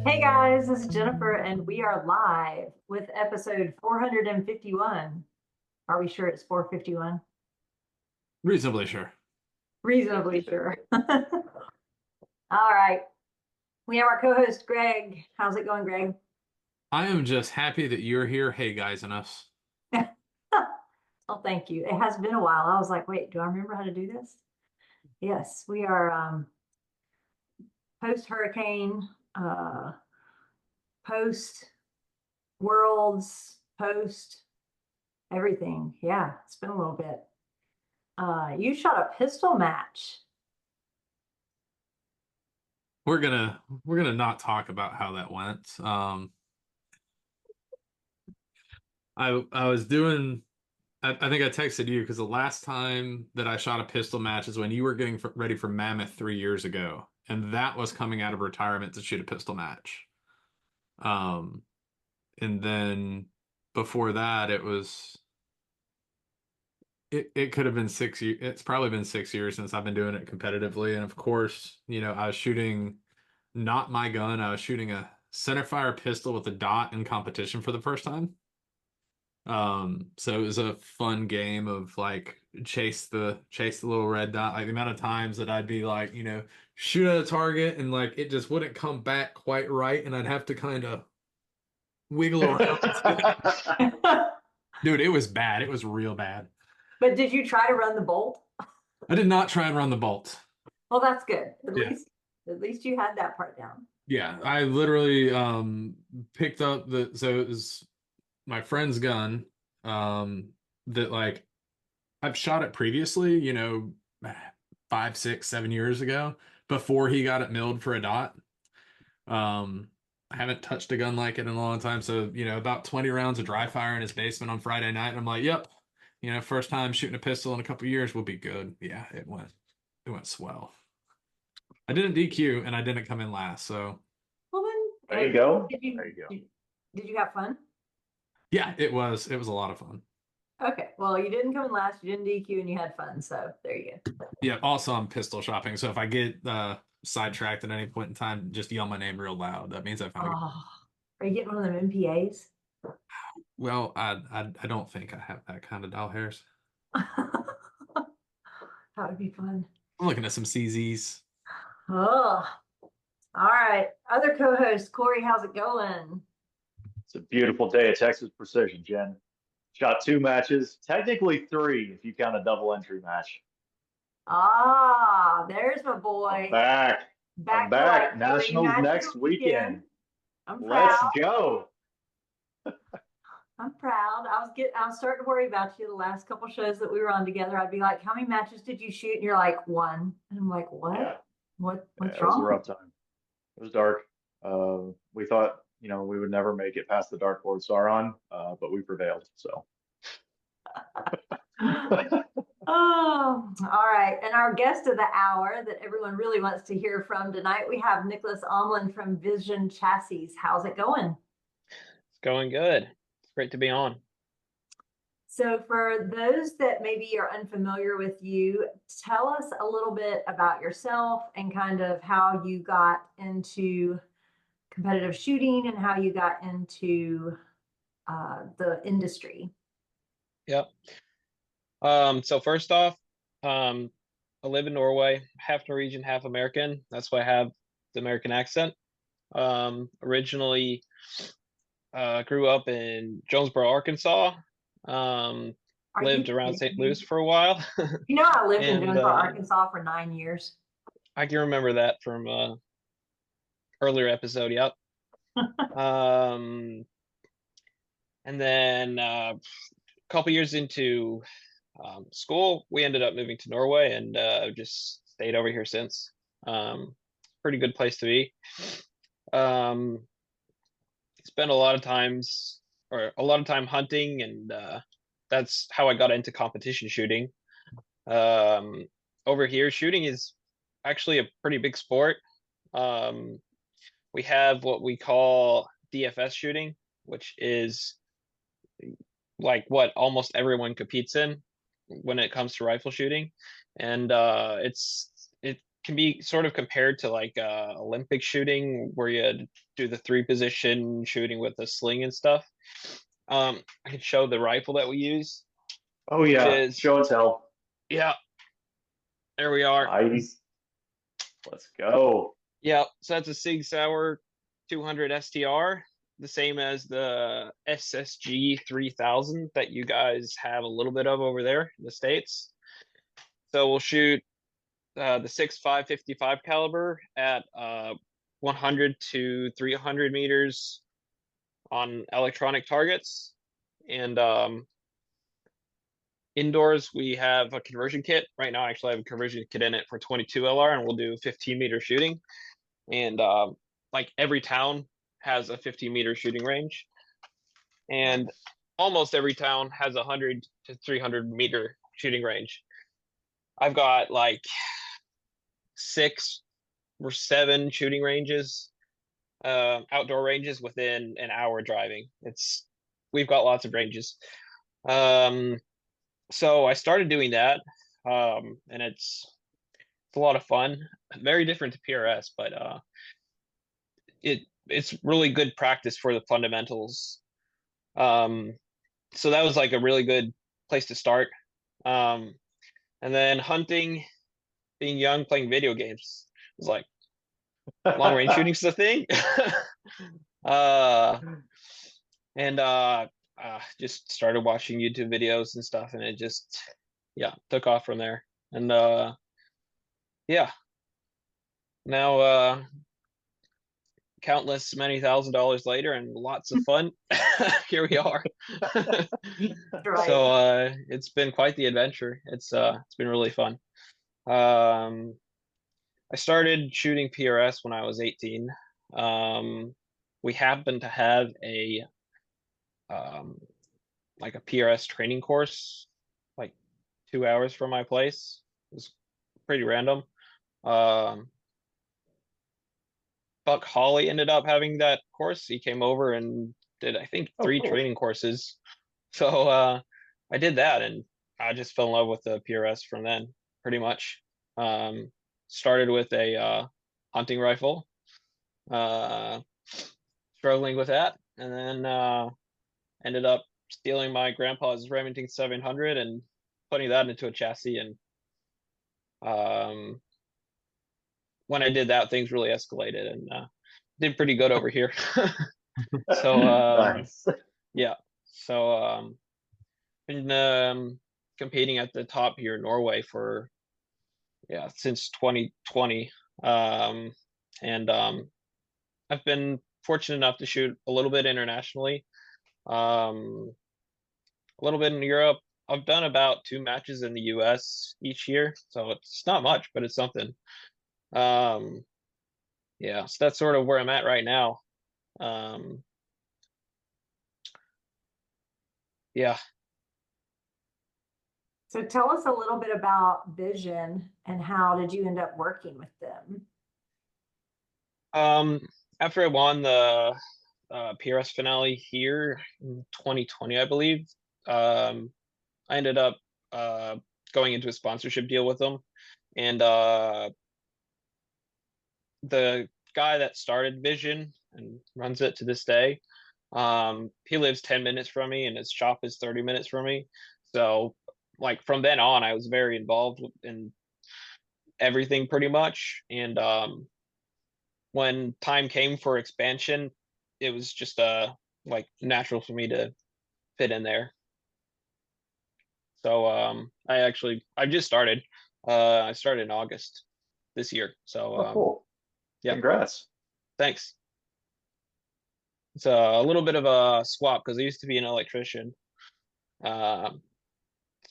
Hey guys, this is Jennifer, and we are live with episode 451. Are we sure it's 451? Reasonably sure. Reasonably sure. All right. We have our co-host Greg. How's it going, Greg? I am just happy that you're here, hey guys, and us. Oh, thank you. It has been a while. I was like, wait, do I remember how to do this? Yes, we are post-hurricane, post-worlds, post everything. Yeah, it's been a little bit. You shot a pistol match. We're gonna not talk about how that went. I was doing. I think I texted you because the last time that I shot a pistol match is when you were getting ready for Mammoth 3 years ago, and that was coming out of retirement to shoot a pistol match. Um, and then before that, it could have been 6 years. It's probably been 6 years since I've been doing it competitively, and of course, I was shooting not my gun. I was shooting a centerfire pistol with a dot in competition for the first time. So it was a fun game of like chase the little red dot. Like the amount of times that I'd be like, shoot at a target and like it just wouldn't come back quite right, and I'd have to kind of wiggle around. Dude, it was bad. It was real bad. But did you try to run the bolt? I did not try and run the bolt. Well, that's good. At Yeah. least at least you had that part down. Yeah, I literally picked up so it was my friend's gun that like I've shot it previously, 5, 6, 7 years ago before he got it milled for a dot. I haven't touched a gun like it in a long time. So, about 20 rounds of dry fire in his basement on Friday night. And I'm like, yep, first time shooting a pistol in a couple years will be good. Yeah, it went swell. I didn't DQ and I didn't come in last, so Well There then, you go. did you There you go. did you have fun? yeah, it was a lot of fun. Okay. Well, you didn't come in last, you didn't DQ, and you had fun. So there you go. Yeah, also I'm pistol shopping, so if I get sidetracked at any point in time, just yell my name real loud. That means I found it. Oh, are you getting one of them MPAs? Well, I don't think I have that kind of doll hairs. That would be fun. I'm looking at some CZs. Oh, all right. Other co-host, Corey, how's it going? It's a beautiful day at Texas Precision, Jen. Shot 2 matches, technically 3 if you count a double entry match. Ah, there's my I'm boy. back. I'm Back to back. like 3 Nationals matches next a weekend. weekend. I'm Let's proud. go. I'm proud. I was starting to worry about you the last couple shows that we were on together. I'd be like, how many matches did you shoot? And you're like, one. And I'm like, what? Yeah, What's it was a wrong? rough time. It was dark. We thought, we would never make it past the dartboard Sauron, but we prevailed. So. Oh, all right. And our guest of the hour that everyone really wants to hear from tonight, we have Nikolas Omland from Vision Chassis. How's it going? It's going good. It's great to be on. So for those that maybe are unfamiliar with you, tell us a little bit about yourself and kind of how you got into competitive shooting and how you got into the industry. Yep. So first off, I live in Norway, half Norwegian, half American. That's why I have the American accent. Originally, grew up in Jonesboro, Arkansas. Lived around St. Louis for a while. You know, I lived in And Jonesboro, Arkansas for 9 years. I can remember that from earlier episode. Yep. And then a couple years into school, we ended up moving to Norway and just stayed over here since. Pretty good place to be. Spent a lot of time hunting, and that's how I got into competition shooting. Over here, shooting is actually a pretty big sport. We have what we call DFS shooting, which is like what almost everyone competes in when it comes to rifle shooting, and it can be sort of compared to like Olympic shooting where you do the 3-position shooting with a sling and stuff. I can show the rifle that we use, Oh which yeah, is, show and tell. yeah, there we are. Nice. Let's go. Yeah, so that's a Sig Sauer 200 STR, the same as the SSG 3000 that you guys have a little bit of over there in the States. So we'll shoot the 6.5 caliber at 100 to 300 meters on electronic targets. And indoors, we have a conversion kit. Right now, I actually have a conversion kit in it for 22 LR, and we'll do 15-meter shooting. And like every town has a 15-meter shooting range. And almost every town has a 100 to 300-meter shooting range. I've got like 6 or 7 shooting ranges, outdoor ranges within an hour driving. We've got lots of ranges. So I started doing that, and it's a lot of fun. Very different to PRS, but it's really good practice for the fundamentals. So that was like a really good place to start. And then hunting, being young, playing video games was like long range shooting's the thing. And just started watching YouTube videos and stuff, and it just took off from there. And yeah, now countless many $1,000s later and lots of fun, here we are. Right. So it's been quite the adventure. It's been really fun. I started shooting PRS when I was 18. We happened to have a like a PRS training course like 2 hours from my place. It was pretty random. Buck Hawley ended up having that course. He came over and did, I think, 3 cool. training courses. So I did that, and I just fell in love with the PRS from then, pretty much. Started with a hunting rifle, struggling with that, and then ended up stealing my grandpa's Remington 700 and putting that into a chassis. And when I did that, things really escalated and did pretty good over here. So Nice. yeah, so been competing at the top here in Norway for since 2020. And I've been fortunate enough to shoot a little bit internationally, a little bit in Europe. I've done about 2 matches in the US each year, so it's not much, but it's something. Yeah, so that's sort of where I'm at right now. Yeah. So tell us a little bit about Vision and how did you end up working with them? After I won the PRS finale here in 2020, I believe, I ended up going into a sponsorship deal with them. And the guy that started Vision and runs it to this day, he lives 10 minutes from me, and his shop is 30 minutes from me. So like from then on, I was very involved in everything pretty much. And when time came for expansion, it was just like natural for me to fit in there. So I just started. I started in August this year. So Cool. yeah. Congrats. Thanks. It's a little bit of a swap because I used to be an electrician.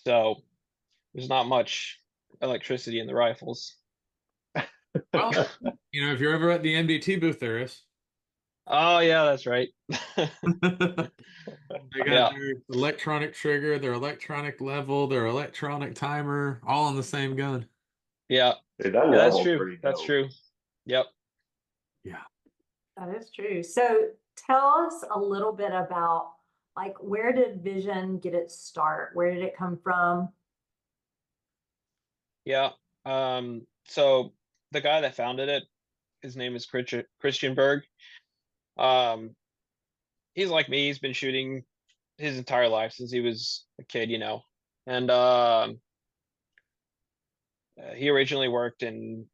So there's not much electricity in the rifles. Well, if you're ever at the MDT booth, there is. Oh yeah, that's right. They got their electronic trigger, their electronic level, their electronic timer, all on the same gun. Yeah. Dude, that That's level's true. pretty That's dope. true. Yep. Yeah. That is true. So tell us a little bit about like where did Vision get its start? Where did it come from? Yeah. So the guy that founded it, his name is Christian Berg. Um, he's like me. He's been shooting his entire life since he was a kid, and he originally worked in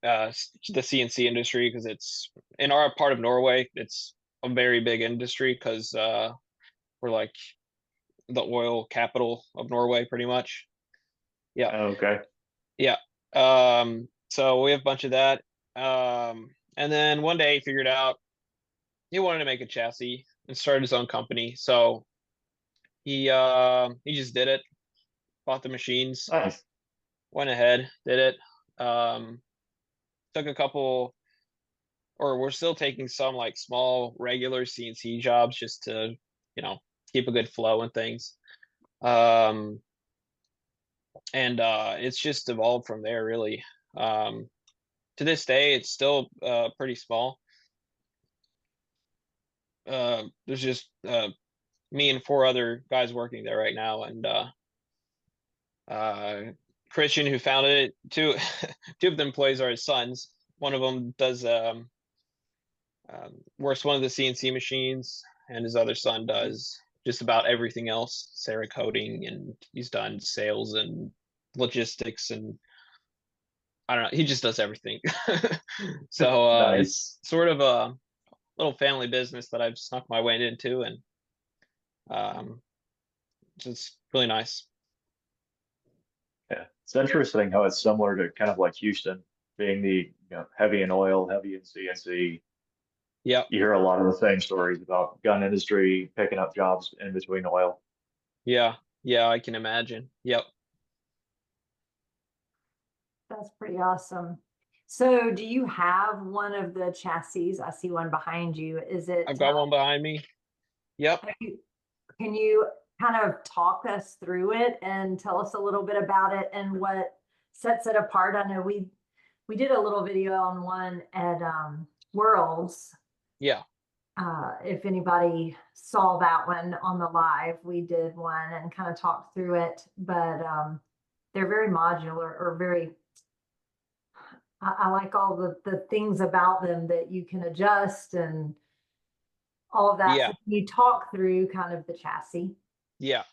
the CNC industry because it's in our part of Norway. It's a very big industry because we're like the oil capital of Norway, pretty much. Yeah, Okay. yeah. So we have a bunch of that. And then one day he figured out he wanted to make a chassis and started his own company. So he just did it, bought the machines, Nice. went ahead, did it. Took a couple, or we're still taking some like small regular CNC jobs just to, keep a good flow and things. And it's just evolved from there, really. To this day, it's still pretty small. There's just me and 4 other guys working there right now, and Christian, who founded it, two of the employees are his sons. One of them does works one of the CNC machines, and his other son does just about everything else, Cerakoting, and he's done sales and logistics, and I don't know, he just does everything. So Nice. it's sort of a little family business that I've snuck my way into, and it's really nice. Yeah, it's interesting how it's similar to kind of like Houston being the heavy in oil, heavy in CNC. Yep. You hear a lot of the same stories about gun industry picking up jobs in between oil. Yeah. Yeah, I can imagine. Yep. That's pretty awesome. So do you have one of the chassis? I see one behind you. Is it? I've got one behind me. Yep. Can you kind of talk us through it and tell us a little bit about it and what sets it apart? I know we did a little video on one at Worlds. Yeah. If anybody saw that one on the live, we did one and kind of talked through it, but they're very modular, or very, I like all the things about them that you can adjust and all of that. Yeah. So can you talk through kind of the chassis? Yeah.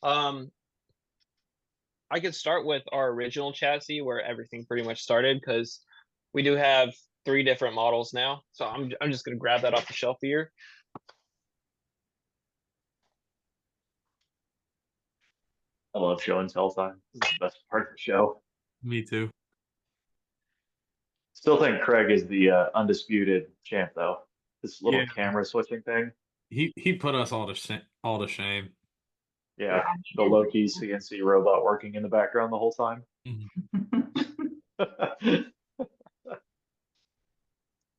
I could start with our original chassis where everything pretty much started, because we do have 3 different models now. So I'm just gonna grab that off the shelf here. I love show and tell time. This is the best part of the show. Me too. Still think Craig is the undisputed champ, though. This little Yeah. camera switching thing. He put us all to shame. Yeah, the low-key CNC robot working in the background the whole time.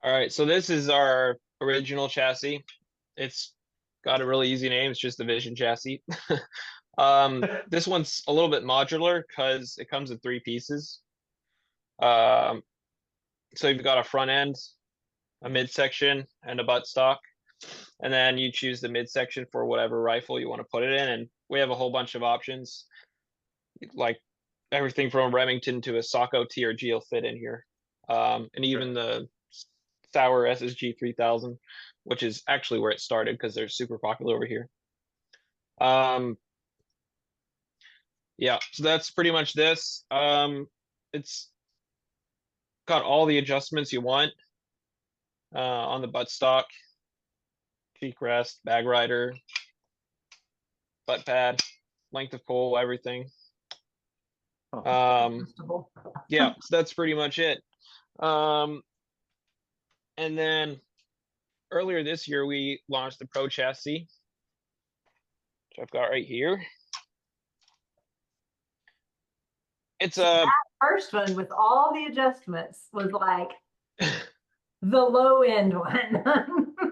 All right, so this is our original chassis. It's got a really easy name. It's just the Vision chassis. This one's a little bit modular because it comes in 3 pieces. So you've got a front end, a midsection, and a buttstock. And then you choose the midsection for whatever rifle you want to put it in. And we have a whole bunch of options, like everything from Remington to a Socko TRG will fit in here. And even the Sauer SSG 3000, which is actually where it started because they're super popular over here. Yeah, so that's pretty much this. It's got all the adjustments you want on the buttstock, cheek rest, bag rider, butt pad, length of pull, everything. Yeah, so that's pretty much it. And then earlier this year, we launched the Pro chassis, which I've got right here. It's a first one with all the adjustments was like the low end one.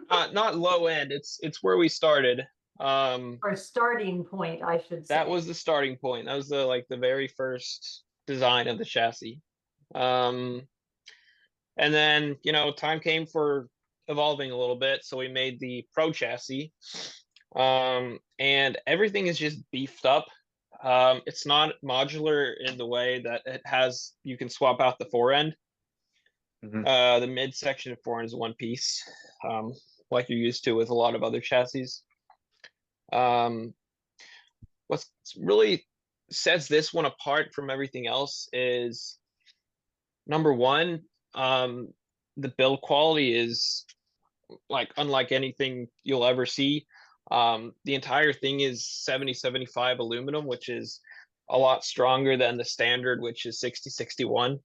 not low end. It's where we started. Or starting point, I should say. That was the starting point. That was the very first design of the chassis. And then time came for evolving a little bit, so we made the Pro chassis. And everything is just beefed up. It's not modular in the way that it has, you can swap out the fore end. Mhm. The midsection of fore end is one piece, like you're used to with a lot of other chassis. What's really sets this one apart from everything else is, number one, the build quality is like unlike anything you'll ever see. The entire thing is 70-75 aluminum, which is a lot stronger than the standard, which is 60-61.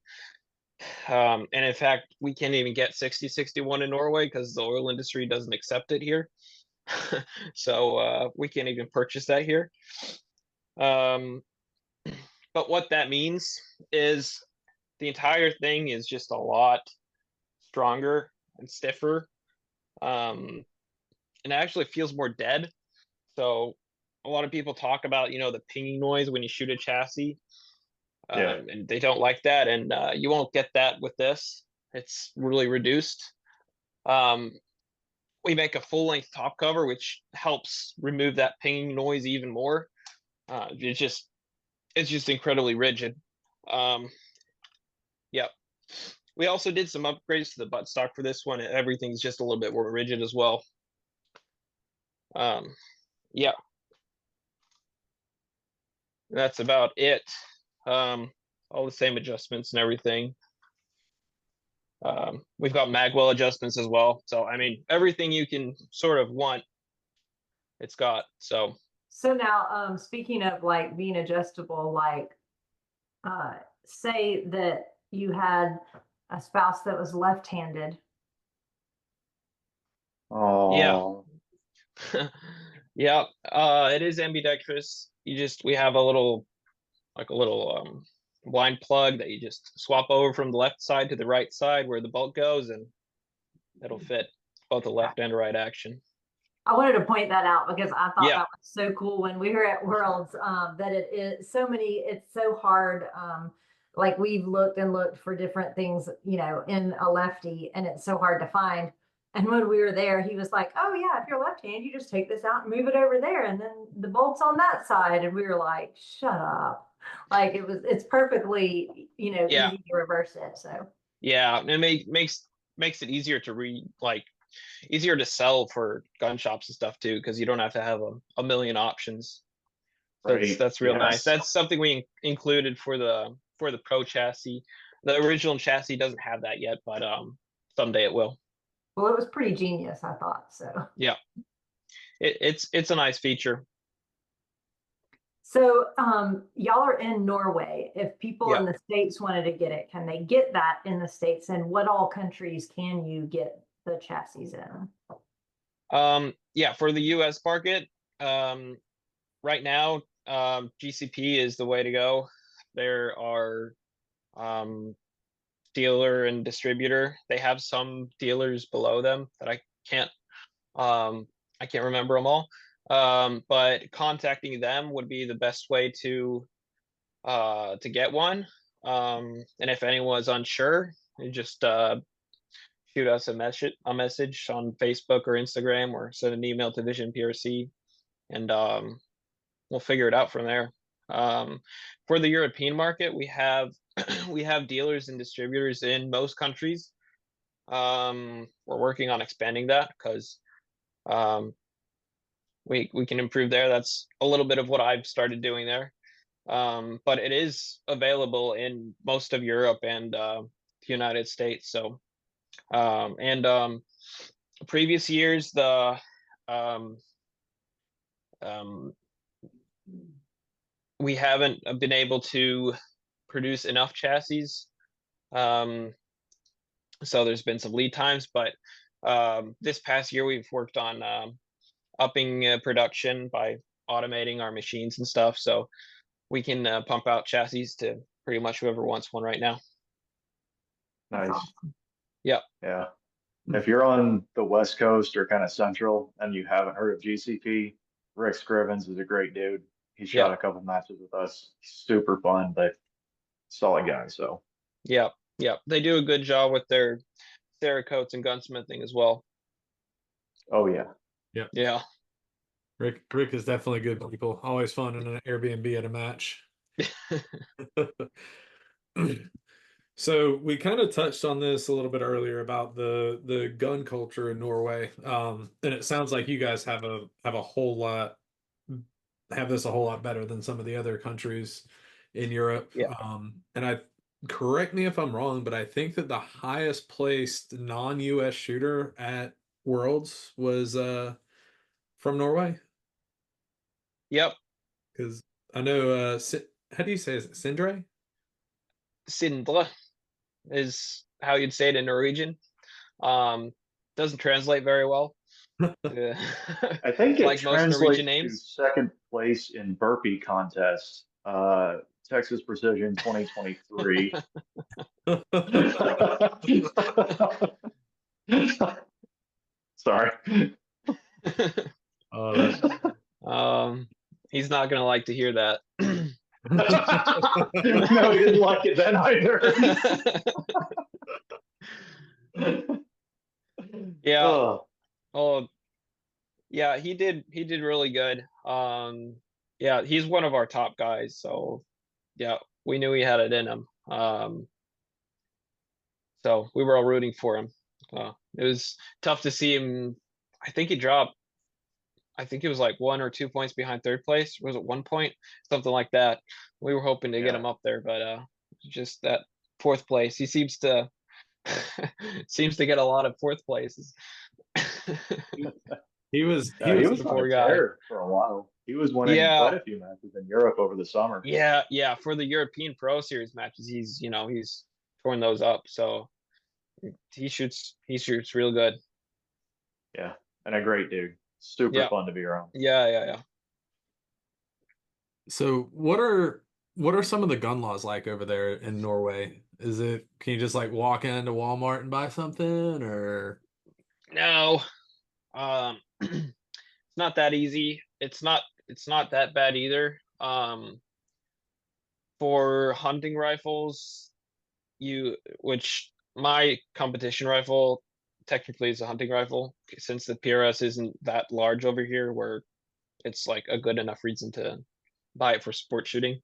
And in fact, we can't even get 60-61 in Norway because the oil industry doesn't accept it here. So we can't even purchase that here. But what that means is the entire thing is just a lot stronger and stiffer. And it actually feels more dead. So a lot of people talk about, the pinging noise when you shoot a chassis. Yeah. And they don't like that. And you won't get that with this. It's really reduced. We make a full length top cover, which helps remove that pinging noise even more. It's just incredibly rigid. Yep. We also did some upgrades to the buttstock for this one. Everything's just a little bit more rigid as well. Yeah. That's about it. All the same adjustments and everything. We've got magwell adjustments as well. So, I mean, everything you can sort of want, it's got. So now, speaking of like being adjustable, like, say that you had a spouse that was left-handed. Oh, yeah, it is ambidextrous. We have a little blind plug that you just swap over from the left side to the right side where the bolt goes, and it'll fit both the left and right action. I wanted to point that out because I thought Yeah. that was so cool when we were at Worlds, that it is it's so hard. Like we've looked and looked for different things, in a lefty, and it's so hard to find. And when we were there, he was like, "Oh yeah, if you're left-handed, you just take this out and move it over there, and then the bolt's on that side." And we were like, "Shut up!" Like it's perfectly, Yeah. easy to reverse it. So yeah, and it makes it easier to easier to sell for gun shops and stuff too, because you don't have to have a million options. So right. that's real nice. Yes. That's something we included for the Pro chassis. The original chassis doesn't have that yet, but someday it will. well, it was pretty genius, I thought. So Yeah, it's a nice feature. So y'all are in Norway. If people in Yeah. the States wanted to get it, can they get that in the States? And what all countries can you get the chassis in? Yeah, for the US market, right now, GCP is the way to go. There are dealer and distributor. They have some dealers below them that I can't remember them all. But contacting them would be the best way to get one. And if anyone's unsure, you just shoot us a message on Facebook or Instagram, or send an email to Vision PRC, and we'll figure it out from there. For the European market, we have we have dealers and distributors in most countries. We're working on expanding that because we can improve there. That's a little bit of what I've started doing there. But it is available in most of Europe and the United States. So previous years, the we haven't been able to produce enough chassis. So there's been some lead times, but this past year we've worked on upping production by automating our machines and stuff. So we can pump out chassis to pretty much whoever wants one right now. Nice. Yeah. Yeah. If you're on the West Coast or kind of Central and you haven't heard of GCP, Rick Scrivens is a great dude. He shot Yeah. a couple matches with us. Super fun, but solid guy. So Yeah. They do a good job with their Cerakotes and gunsmithing as well. oh yeah. Yeah. Rick is definitely good people. Always fun in an Airbnb at a match. So we kind of touched on this a little bit earlier about the gun culture in Norway. And it sounds like you guys have a whole lot have this a whole lot better than some of the other countries in Europe. Yeah. And I correct me if I'm wrong, but I think that the highest placed non-US shooter at Worlds was from Norway. Yep. Because I know how do you say it? Sindre? Sindre is how you'd say it in Norwegian. Doesn't translate very well. I think it Like most Norwegian translates to names. second place in burpee contest. Texas Precision 2023. Sorry. Oh, that He's not gonna like to hear that. No, he didn't like it then either. Yeah. Oh, Oh, yeah, he did really good. Yeah, he's one of our top guys, so yeah, we knew he had it in him. So we were all rooting for him. It was tough to see him. I think he dropped. I think it was like 1 or 2 points behind third place. Was it 1 point? Something like that. We were hoping to get yeah. him up there, but just that fourth place. He seems to seems to get a lot of fourth places. he was Yeah, he was the on poor a guy. tear for a while. He was winning Yeah. quite a few matches in Europe over the summer. Yeah. For the European Pro Series matches, he's torn those up. So he shoots real good. Yeah, and a great dude. Super Yeah. fun to be around. Yeah. So what are some of the gun laws like over there in Norway? Can you just like walk into Walmart and buy something or No, it's not that easy. It's not that bad either. For hunting rifles, which my competition rifle technically is a hunting rifle, since the PRS isn't that large over here, where it's like a good enough reason to buy it for sport shooting.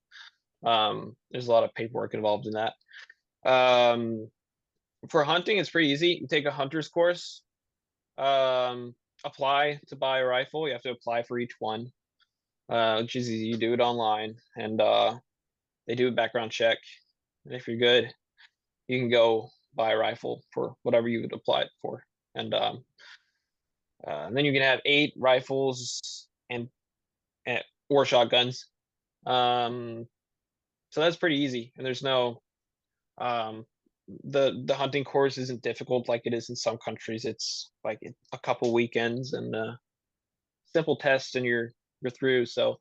There's a lot of paperwork involved in that. For hunting, it's pretty easy. You take a hunter's course, apply to buy a rifle. You have to apply for each one, which is easy. You do it online, and they do a background check. And if you're good, you can go buy a rifle for whatever you would apply it for. And then you can have 8 rifles and or shotguns. So that's pretty easy. And there's no the hunting course isn't difficult like it is in some countries. It's like a couple weekends and simple tests and you're through. So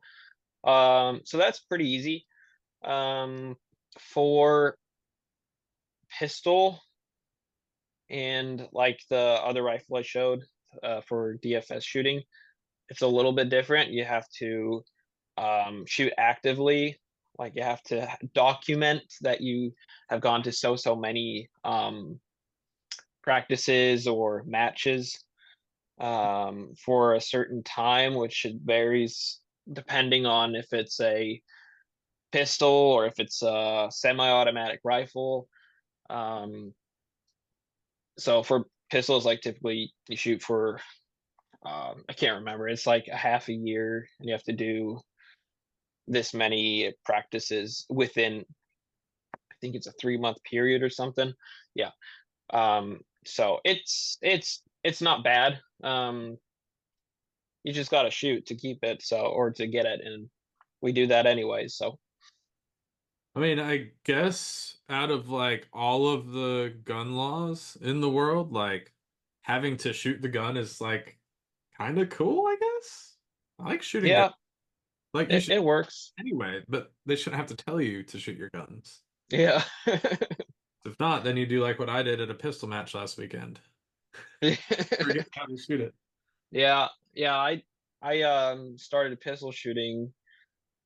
so that's pretty easy. For pistol and like the other rifle I showed for DFS shooting, it's a little bit different. You have to shoot actively. Like you have to document that you have gone to so many practices or matches for a certain time, which varies depending on if it's a pistol or if it's a semi-automatic rifle. So for pistols, like typically you shoot for I can't remember. It's like a half a year, and you have to do this many practices within. I think it's a 3-month period or something. Yeah. So it's not bad. You just got to shoot to keep it, or to get it, and we do that anyways. So I mean, I guess out of like all of the gun laws in the world, like having to shoot the gun is like kind of cool, I guess. I like shooting yeah, guns. Like you should it works. anyway, but they shouldn't have to tell you to shoot your guns. Yeah. If not, then you do like what I did at a pistol match last weekend. Forget how to shoot it. Yeah. I started pistol shooting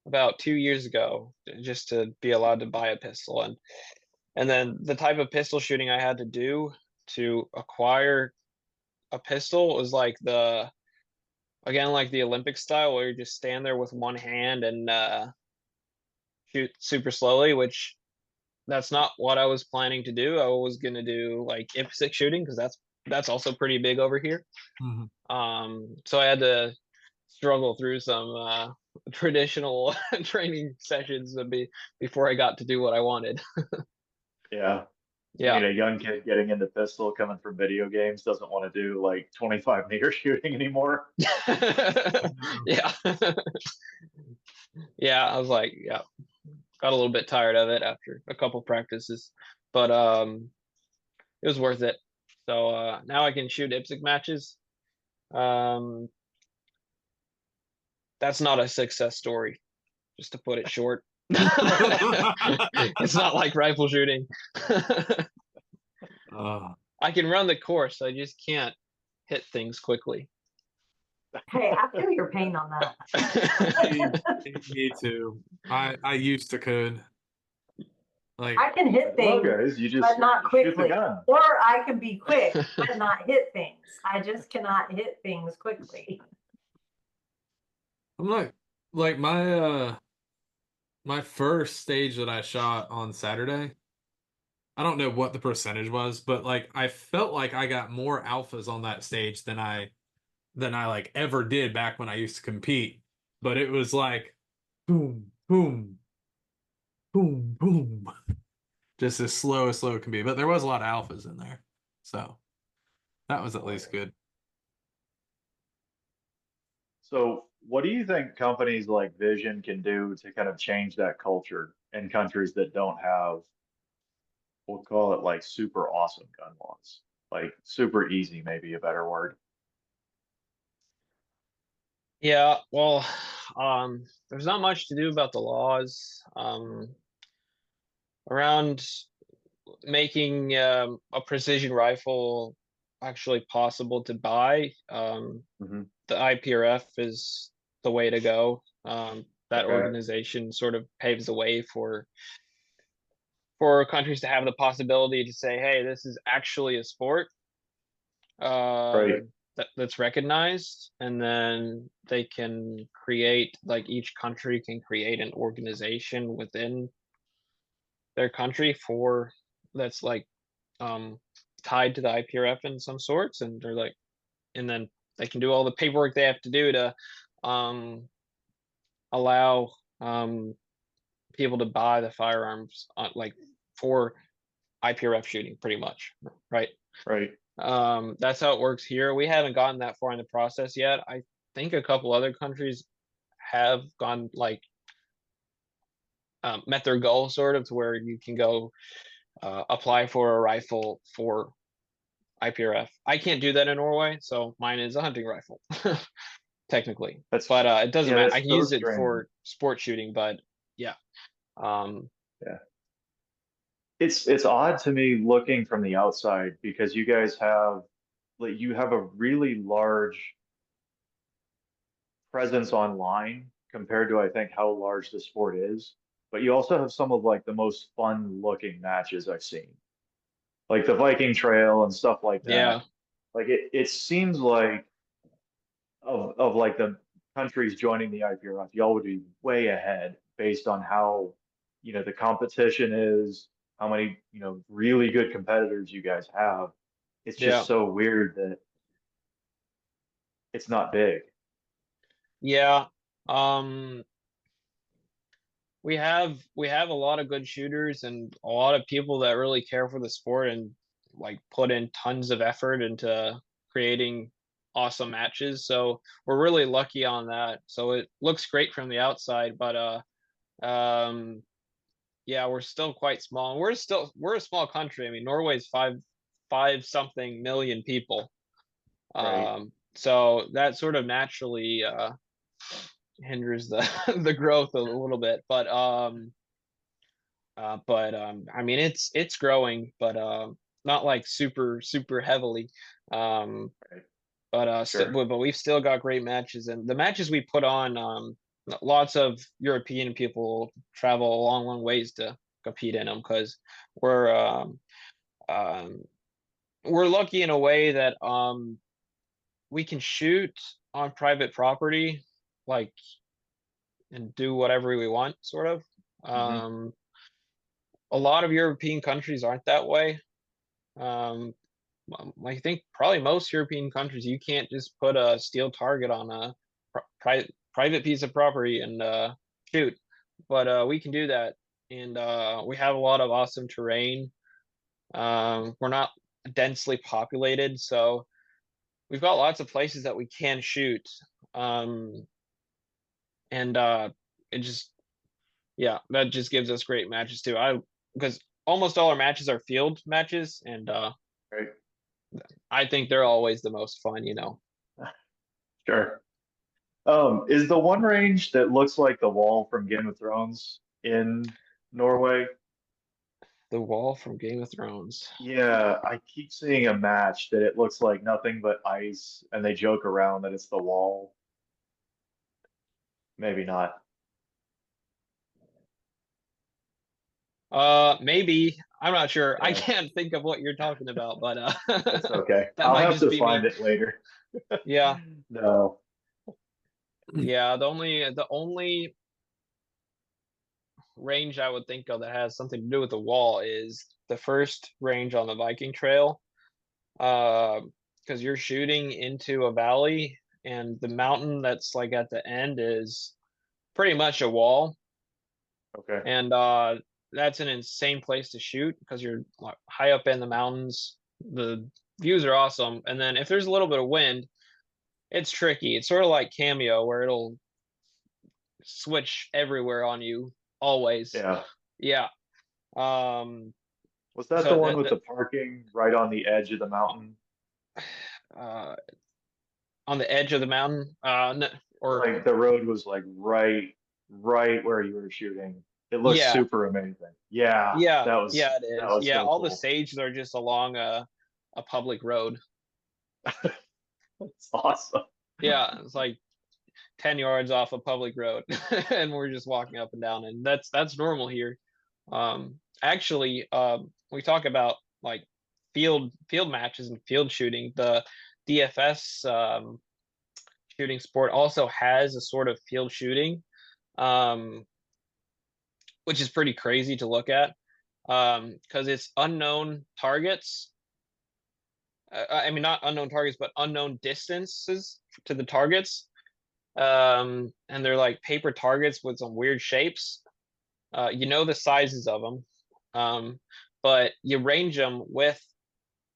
about 2 years ago just to be allowed to buy a pistol, and then the type of pistol shooting I had to do to acquire a pistol was like again, like the Olympic style, where you just stand there with one hand and shoot super slowly, which that's not what I was planning to do. I was gonna do like IPSC shooting because that's also pretty big over here. Mhm. So I had to struggle through some traditional training sessions before I got to do what I wanted. Yeah. I Yeah. mean, a young kid getting into pistol coming from video games doesn't want to do like 25-meter shooting anymore. Yeah. Yeah, I was like, yeah, got a little bit tired of it after a couple practices, but it was worth it. So now I can shoot IPSC matches. Um, that's not a success story, just to put it short. It's not like rifle shooting. Uh, I can run the course, I just can't hit things quickly. Hey, I feel your pain on that. me too. I used to could. Like, I can hit Well, things, guys, you just but not shoot the quickly. gun. Or I can be quick, but not hit things. I just cannot hit things quickly. I'm like my first stage that I shot on Saturday. I don't know what the percentage was, but like I felt like I got more alphas on that stage than I like ever did back when I used to compete. But it was like boom, boom, boom, boom. Just as slow it can be. But there was a lot of alphas in there. So that was at least good. So, what do you think companies like Vision can do to kind of change that culture in countries that don't have, we'll call it like super awesome gun laws? Like super easy, maybe a better word. Yeah, well, there's not much to do about the laws around making a precision rifle actually possible to buy. Hmm. The IPRF is the way to go. That Okay. organization sort of paves the way for countries to have the possibility to say, hey, this is actually a sport Right. that's recognized, and then they can create, like each country can create an organization within their country for that's like um tied to the IPRF in some sorts, and they're like, and then they can do all the paperwork they have to do to um allow people to buy the firearms like for IPRF shooting pretty much, right? Right. That's how it works here. We haven't gotten that far in the process yet. I think a couple other countries have gone like met their goal sort of to where you can go apply for a rifle for IPRF. I can't do that in Norway, so mine is a hunting rifle, technically. That's But it doesn't yeah, matter. I that's can so use it strange. for sport shooting, but yeah. Um, Yeah. It's odd to me looking from the outside because you guys have like you have a really large presence online compared to I think how large the sport is. But you also have some of like the most fun looking matches I've seen. Like the Viking Trail and stuff like yeah. that. Like it seems like of like the countries joining the IPRF, y'all would be way ahead based on how, the competition is, how many, really good competitors you guys have. It's Yeah. just so weird that it's not big. Yeah. Um, we have a lot of good shooters and a lot of people that really care for the sport and like put in tons of effort into creating awesome matches. So we're really lucky on that. So it looks great from the outside, but um yeah, we're still quite small. We're a small country. I mean, Norway's five something million people. Right. So that sort of naturally hinders the the growth a little bit. But I mean, it's growing, but not like super heavily. Um, Right. but Sure. we've still got great matches, and the matches we put on, lots of European people travel a long ways to compete in them because we're um, um, we're lucky in a way that we can shoot on private property, like, and do whatever we want, sort of. Mhm. A lot of European countries aren't that way. I think probably most European countries, you can't just put a steel target on a private piece of property and shoot. But we can do that, and we have a lot of awesome terrain. We're not densely populated, so we've got lots of places that we can shoot. Um, and it just, yeah, that just gives us great matches too. Because almost all our matches are field matches, and Right. I think they're always the most fun, you know. Sure. Is the one range that looks like the wall from Game of Thrones in Norway? The wall from Game of Thrones. Yeah, I keep seeing a match that it looks like nothing but ice, and they joke around that it's the wall. Maybe not. Maybe. I'm not sure. I Yeah, can't think of what you're talking about, but it's okay. that I'll might have just to be find me. it later. Yeah. No. Yeah, the only range I would think of that has something to do with the wall is the first range on the Viking Trail. Because you're shooting into a valley, and the mountain that's like at the end is pretty much a wall. Okay. And that's an insane place to shoot because you're like high up in the mountains. The views are awesome, and then if there's a little bit of wind, it's tricky. It's sort of like Cameo, where it'll switch everywhere on you always. Yeah. Yeah. Um. Was that the So one with the parking right on the edge of the mountain? uh, on the edge of the mountain, no, or Like the road was like right where you were shooting. It looks yeah, super amazing. Yeah, yeah, that yeah, was it that is. was Yeah, so all the cool. stages are just along a public road. That's awesome. Yeah, it's like 10 yards off a public road, and we're just walking up and down, and that's normal here. Actually, we talk about like field matches and field shooting. The DFS shooting sport also has a sort of field shooting, um, which is pretty crazy to look at, because it's unknown targets. I mean, not unknown targets, but unknown distances to the targets. And they're like paper targets with some weird shapes. You know the sizes of them, but you range them with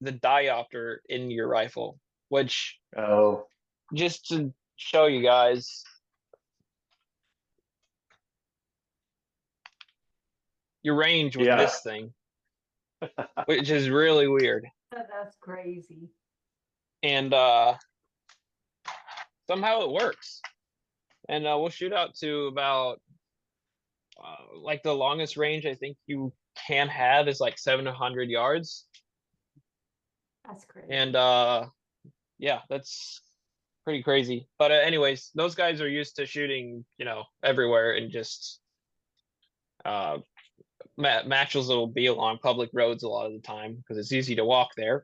the diopter in your rifle, which, Oh, just to show you guys, you range with yeah. this thing, which is really weird. That's crazy. And somehow it works. And we'll shoot out to about like the longest range I think you can have is like 700 yards. That's crazy. And yeah, that's pretty crazy. But anyways, those guys are used to shooting, you know, everywhere, and just uh matches will be along public roads a lot of the time because it's easy to walk there.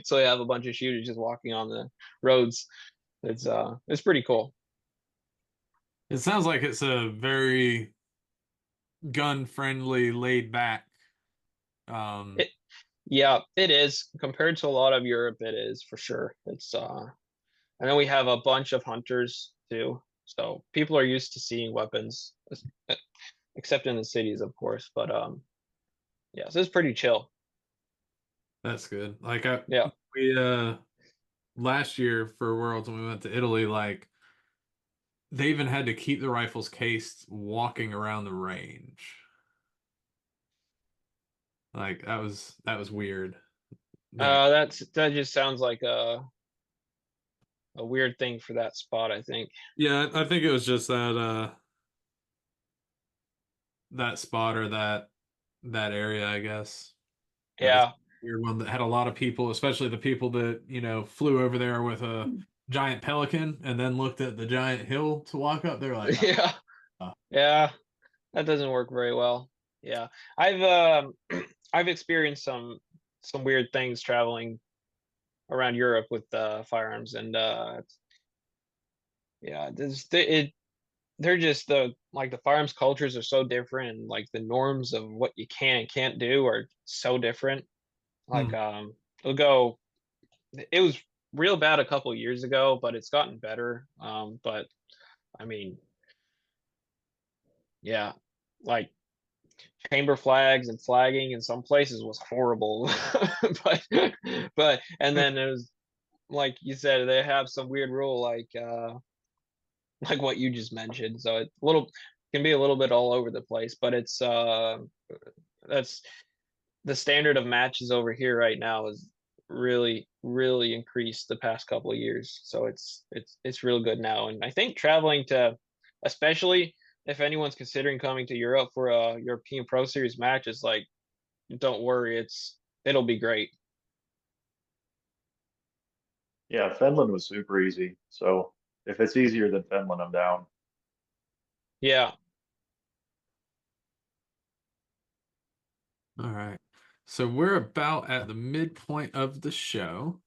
So you have a bunch of shooters just walking on the roads. It's pretty cool. It sounds like it's a very gun friendly, laid back. It, yeah, it is compared to a lot of Europe. It is for sure. It's and then we have a bunch of hunters too, so people are used to seeing weapons, except in the cities, of course. But yeah, so it's pretty chill. That's good. Yeah. We last year for Worlds when we went to Italy, like they even had to keep the rifles cased walking around the range. Like that was weird. That That just sounds like a weird thing for that spot, I think. yeah, I think it was just that spot or that area, I guess. That was Yeah. a weird one that had a lot of people, especially the people that, flew over there with a giant pelican and then looked at the giant hill to walk up. They're like, Yeah. oh. Yeah. That doesn't work very well. Yeah. I've experienced some weird things traveling around Europe with firearms, and Yeah, they're just the farms cultures are so different, and like the norms of what you can and can't do are so different. Like Hmm. it'll go. It was real bad a couple years ago, but it's gotten better. But I mean, yeah, like chamber flags and flagging in some places was horrible. but and then it was like you said, they have some weird rule like what you just mentioned. So it little can be a little bit all over the place, but it's that's the standard of matches over here right now is really increased the past couple of years. So it's real good now. And I think traveling to, especially if anyone's considering coming to Europe for a European Pro Series match, is like, don't worry, it'll be great. Yeah, Finland was super easy. So if it's easier than Finland, I'm down. Yeah. All right. So we're about at the midpoint of the show.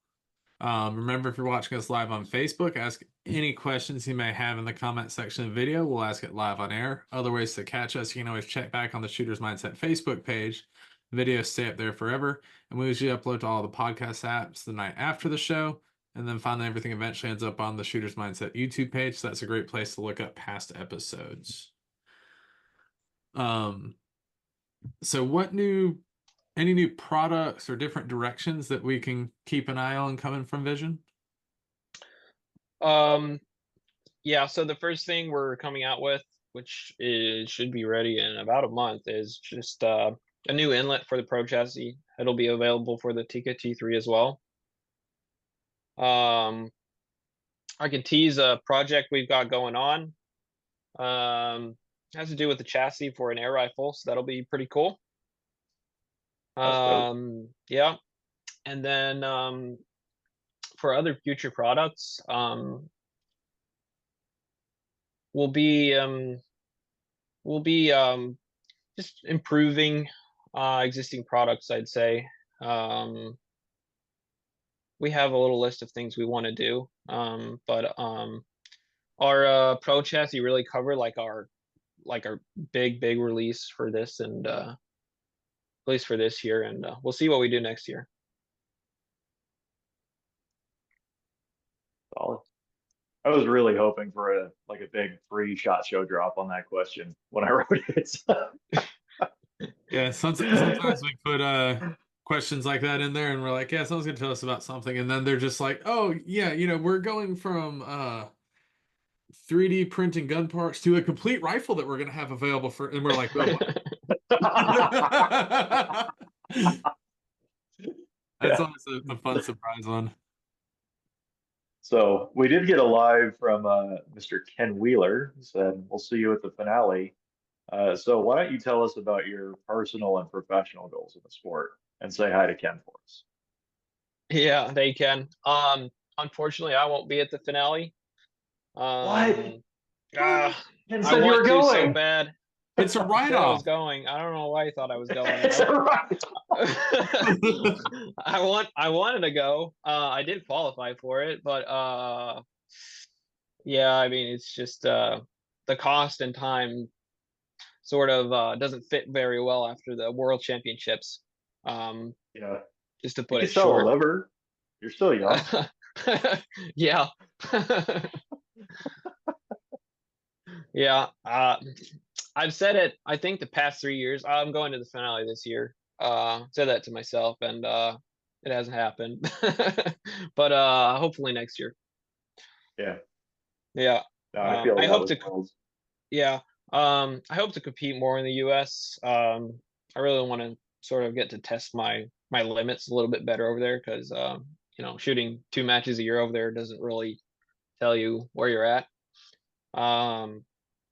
Remember, if you're watching us live on Facebook, ask any questions you may have in the comment section of the video. We'll ask it live on air. Other ways to catch us, you can always check back on the Shooter's Mindset Facebook page. Videos stay up there forever. And we usually upload to all the podcast apps the night after the show. And then finally, everything eventually ends up on the Shooter's Mindset YouTube page. So that's a great place to look up past episodes. So any new products or different directions that we can keep an eye on coming from Vision? Yeah, so the first thing we're coming out with, which should be ready in about a month, is just a new inlet for the Pro chassis. It'll be available for the Tika T3 as well. I can tease a project we've got going on. Has to do with the chassis for an air rifle, so that'll be pretty cool. That's dope. Yeah, and then for other future products, we'll be just improving existing products, I'd say. We have a little list of things we want to do, but our Pro chassis really covered like our big release for this, and at least for this year, and we'll see what we do next year. Solid. I was really hoping for a big free shot show drop on that question when I wrote it. Yeah, sometimes we put questions like that in there and we're like, yeah, someone's gonna tell us about something, and then they're just like, oh yeah, we're going from 3D printing gun parts to a complete rifle that we're gonna have available for, and we're like, oh, what? That's Yeah. always a fun surprise one. So we did get a live from Mr. Ken Wheeler, who said, "We'll see you at the finale." So why don't you tell us about your personal and professional goals in the sport and say hi to Ken for us? Yeah, they can. Unfortunately, I won't be at the finale. What? Ah, Ken I said you were want to so going. bad. It's a He said I was write-off. going. I don't know why he thought I was going. It's a write. I wanted to go. I did qualify for it, but yeah, I mean, it's just the cost and time sort of doesn't fit very well after the World Championships. Yeah, Just to you put can it sell a short. liver. You're still young. Yeah. Yeah. I've said it, I think the past 3 years. I'm going to the finale this year. Said that to myself, and it hasn't happened. But hopefully next year. Yeah, Yeah. no, I feel I that hope with to Worlds. yeah. I hope to compete more in the US. I really want to sort of get to test my limits a little bit better over there, because shooting 2 matches a year over there doesn't really tell you where you're at.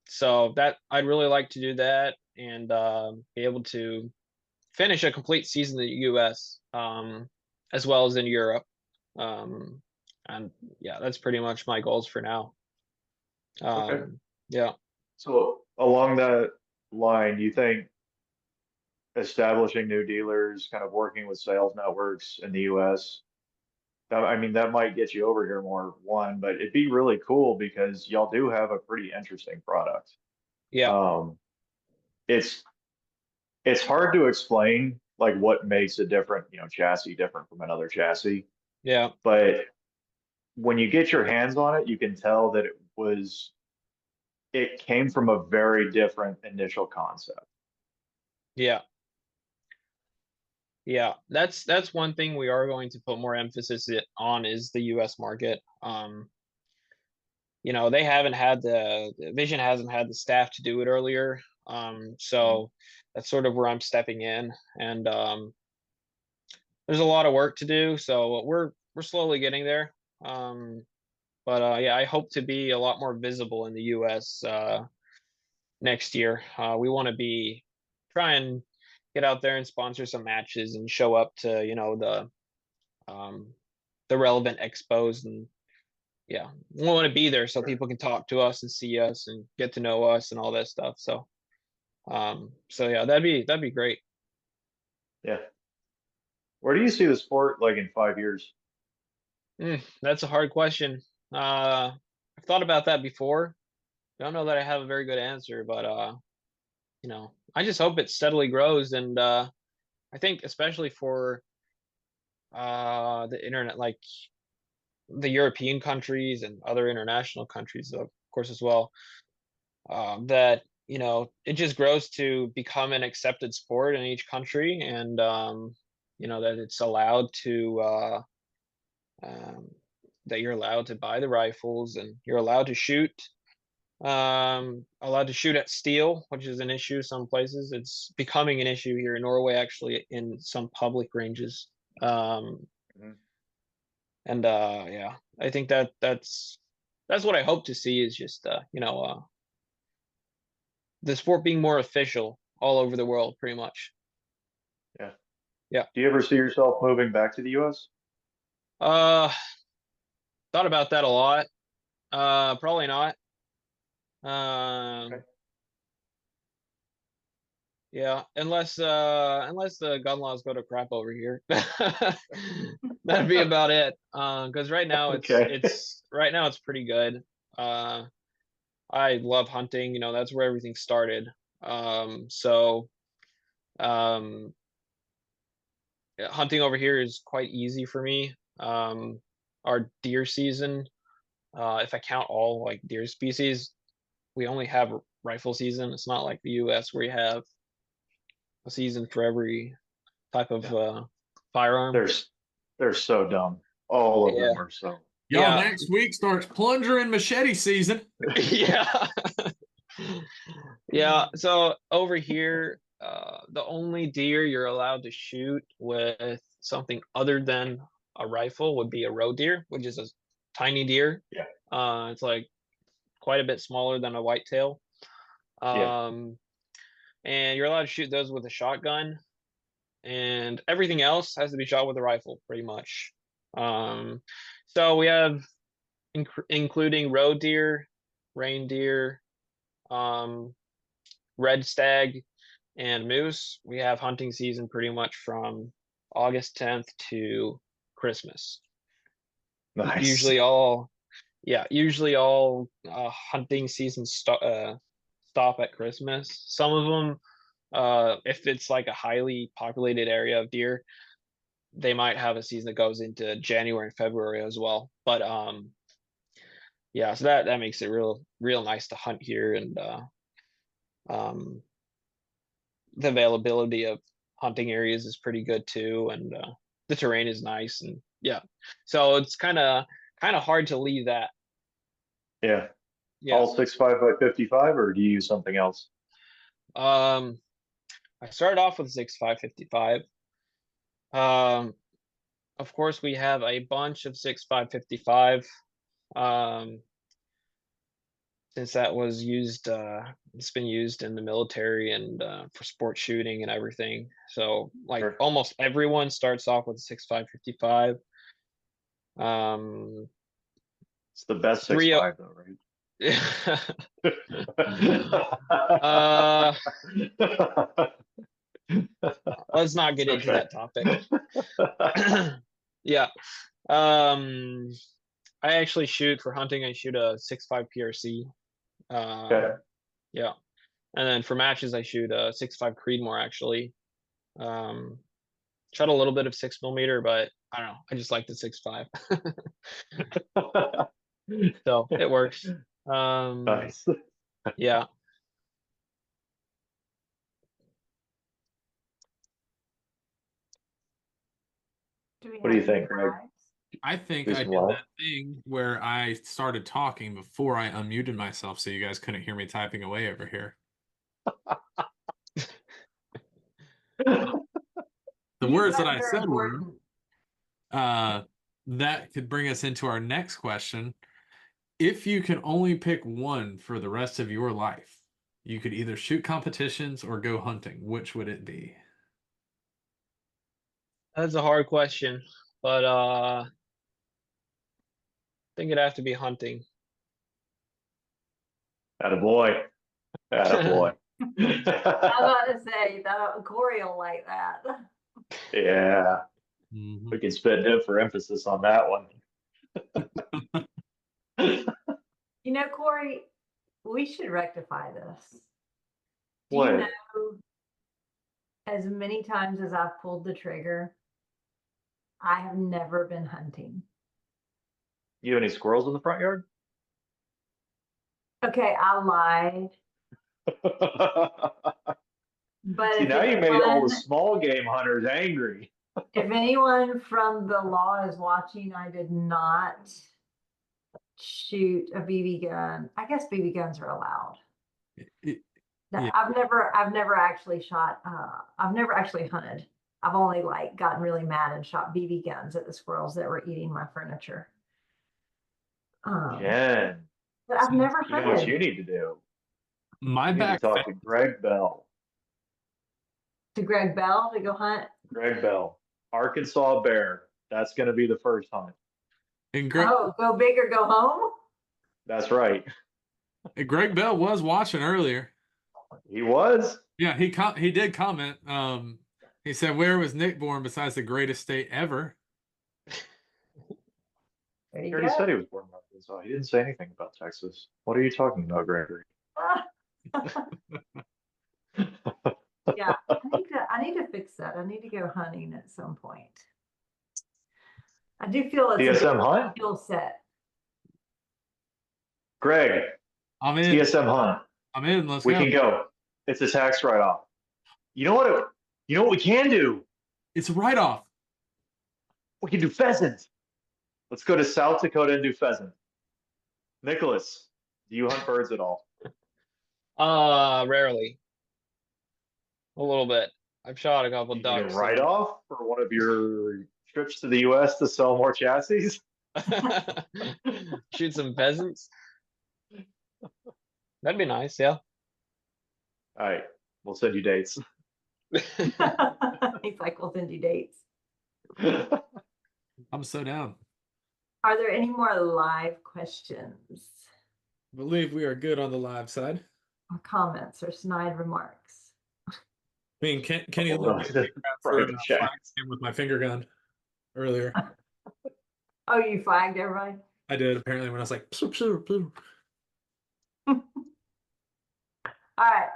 So that I'd really like to do that, and be able to finish a complete season in the US, as well as in Europe. And yeah, that's pretty much my goals for now. Okay. Yeah. So along that line, you think establishing new dealers, kind of working with sales networks in the US, I mean, that might get you over here more, one, but it'd be really cool because y'all do have a pretty interesting product. Yeah, Um, it's it's hard to explain like what makes a different, chassis different from another chassis, yeah, but when you get your hands on it, you can tell that it came from a very different initial concept. yeah. Yeah, that's one thing we are going to put more emphasis on is the US market. They haven't had the Vision hasn't had the staff to do it earlier. So that's sort of where I'm stepping in, and there's a lot of work to do, so we're slowly getting there. But yeah, I hope to be a lot more visible in the US next year. We want to try and get out there and sponsor some matches and show up to, um, the relevant expos, and yeah, we want to be there so Sure. people can talk to us and see us and get to know us and all that stuff. So yeah, that'd be great. Yeah. Where do you see the sport like in 5 years? That's a hard question. I've thought about that before. Don't know that I have a very good answer, but I just hope it steadily grows, and I think especially for the internet, like the European countries and other international countries, of course, as well, that it just grows to become an accepted sport in each country, and that it's allowed to um, that you're allowed to buy the rifles and you're allowed to shoot at steel, which is an issue some places. It's becoming an issue here in Norway, actually, in some public ranges. um, Mhm. and yeah, I think that's what I hope to see, is just the sport being more official all over the world, pretty much. Yeah. Yeah. Do you ever see yourself moving back to the US? uh Thought about that a lot. Probably not. Okay. um yeah, unless the gun laws go to crap over here. That'd be about it. Because right now Okay. it's pretty good. uh I love hunting, that's where everything started. So um yeah, hunting over here is quite easy for me. Our deer season, if I count all like deer species, we only have rifle season. It's not like the US where you have a season for every type of Yeah. firearm. They're s- they're so dumb. All of Yeah, them are so. Y'all, yeah, next week starts plunger and machete season. yeah, yeah. So over here, the only deer you're allowed to shoot with something other than a rifle would be a roe deer, which is a tiny deer. Yeah. It's like quite a bit smaller than a whitetail. Yeah. Um, and you're allowed to shoot those with a shotgun, and everything else has to be shot with a rifle, pretty much. Um, so we have including roe deer, reindeer, um, red stag, and moose. We have hunting season pretty much from August 10th to Christmas. Nice. Usually all, yeah, usually all hunting seasons stop at Christmas. Some of them, if it's like a highly populated area of deer, they might have a season that goes into January and February as well. But yeah, so that makes it real nice to hunt here, and um, the availability of hunting areas is pretty good too, and the terrain is nice, and yeah, so it's kind of hard to leave that. Yeah. Yeah. All 6.5 by 55, or do you use something else? um I started off with 6.555. um of course we have a bunch of 6.555, um since that was used, it's been used in the military and for sport shooting and everything. So like Sure. almost everyone starts off with 6.555. um It's the best three 6.5 though, uh right? let's not get into Okay. that topic. Yeah. I actually shoot for hunting. I shoot a 6.5 PRC. Okay. Yeah, and then for matches, I shoot a 6.5 Creedmoor actually. Shot a little bit of 6mm, but I don't know. I just like the 6.5, so it works. Nice. Yeah. What do you have any think, Greg? lives? I think Do I some did live? that thing where I started talking before I unmuted myself so you guys couldn't hear me typing away over here. The These words that I buttons are said were, important. that could bring us into our next question. If you could only pick one for the rest of your life, you could either shoot competitions or go hunting. Which would it be? That's a hard question, but I think it'd have to be hunting. Attaboy. Attaboy. I was about to say that Corey will like that. Yeah, Mhm. we can spit dip for emphasis on that one. You know, Corey, we should rectify this. Do you What? know, as many times as I've pulled the trigger, I have never been hunting. You have any squirrels in the front yard? Okay, I lied. But See, if now you made all the anyone, small game hunters angry. if anyone from the law is watching, I did not shoot a BB gun. I guess BB guns are allowed. It- No, Yeah. I've never actually shot, I've never actually hunted. I've only like gotten really mad and shot BB guns at the squirrels that were eating my furniture. Jen, But I've never you know what you hunted. need to do? My You need to back talk to Greg Bell. To Greg Bell to go hunt. Greg Bell, Arkansas bear. That's going to be the first hunt. and Oh, go big or go home? That's right. Greg Bell was watching earlier. He was. Yeah, he did comment. He said, "Where was Nick born besides the greatest state ever?" There He you already said go. he was born in Arkansas. He didn't say anything about Texas. What are you talking about, Gregory? Yeah, I need to fix that. I need to go hunting at some point. I do feel it's a TSM good hunt? skill set. Greg, I'm in. TSM hunt. I'm in. Let's We go. can go. It's a tax write-off. You know what? You know what we can do? It's a write-off. We can do pheasant. Let's go to South Dakota and do pheasant. Nikolas, do you hunt birds at all? Rarely. A little bit. I've shot a couple You get a ducks. write-off for one of your trips to the U.S. to sell more chassis? Shoot some pheasants. That'd be nice, yeah. All right, we'll send you dates. He's like, we'll send you dates. I'm so down. Are there any more live questions I believe we are good on the live side. or comments or snide remarks? I mean, Kenny Hold Lou on. gave me crap for Private chat. flagging him with my finger gun earlier. Oh, you flagged everybody? I did apparently when I was like, "Pshoo, pshoo, pshoo." All right.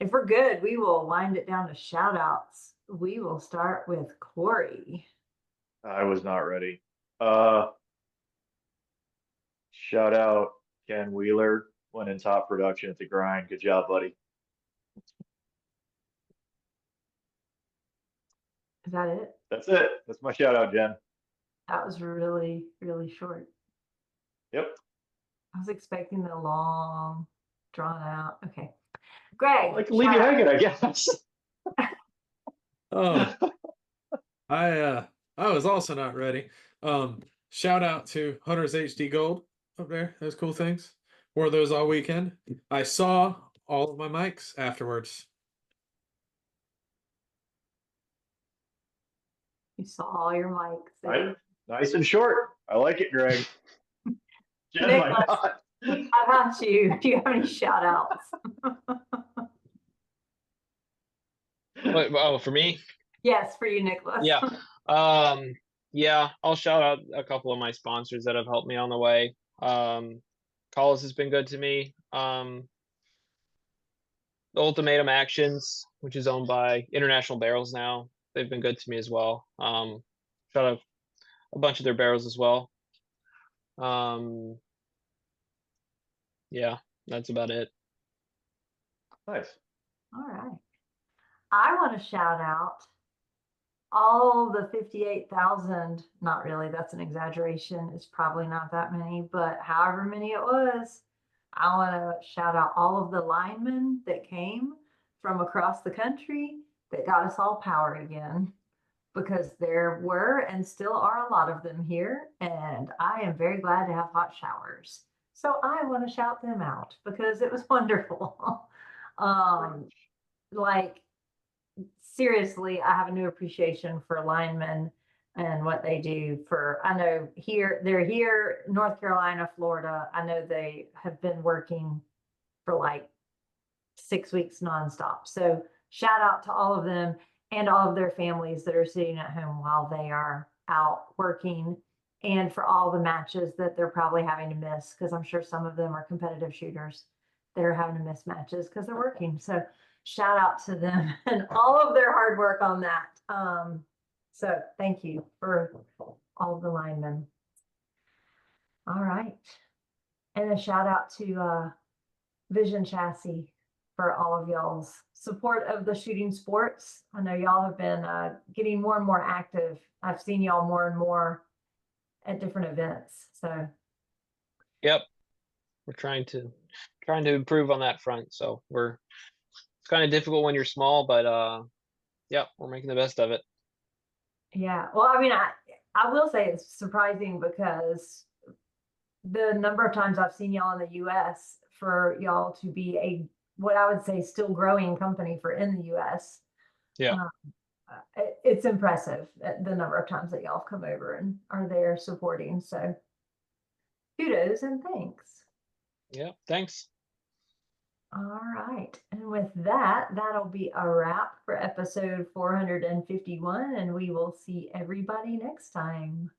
If we're good, we will wind it down to shout outs. We will start with Corey. I was not ready. Shout out Ken Wheeler, went in top production at the grind. Good job, buddy. Is that it? That's it. That's my shout out, Jen. That was really, really short. Yep. I was expecting the long, drawn out. Okay. Greg. I can leave you shout out. hanging, I guess. Oh, I was also not ready. Shout out to Hunter's HD Gold up there. Those cool things. Wore those all weekend. I saw all of my mics afterwards. You saw all your mics. Right? Nice and short. I like it, Greg. Jen, Nikolas, why not? how about you? Do you have any shout outs? Oh, for me? Yes, for you, Nikolas. Yeah. Yeah, I'll shout out a couple of my sponsors that have helped me on the way. Nikolas has been good to me. The Ultimatum Actions, which is owned by International Barrels now, they've been good to me as well. Shout out a bunch of their barrels as well. Yeah, that's about it. Nice. All right. I want to shout out all the 58,000, not really, that's an exaggeration. It's probably not that many, but however many it was, I want to shout out all of the linemen that came from across the country that got us all power again, because there were and still are a lot of them here. And I am very glad to have hot showers. So I want to shout them out because it was wonderful. Like, seriously, I have a new appreciation for linemen and what they do for, I know they're here, North Carolina, Florida. I know they have been working for like 6 weeks nonstop. So shout out to all of them and all of their families that are sitting at home while they are out working, and for all the matches that they're probably having to miss, because I'm sure some of them are competitive shooters that are having to miss matches because they're working. So shout out to them and all of their hard work on that. So thank you for all of the linemen. All right. And a shout out to Vision Chassis for all of y'all's support of the shooting sports. I know y'all have been getting more and more active. I've seen y'all more and more at different events. So Yep, we're trying to improve on that front. So it's kind of difficult when you're small, but yeah, we're making the best of it. yeah, well, I mean, I will say it's surprising because the number of times I've seen y'all in the US, for y'all to be a, what I would say, still growing company for in the US. Yeah. It's impressive the number of times that y'all have come over and are there supporting. So kudos and thanks. Yeah, thanks. All right. And with that, that'll be a wrap for episode 451, and we will see everybody next time.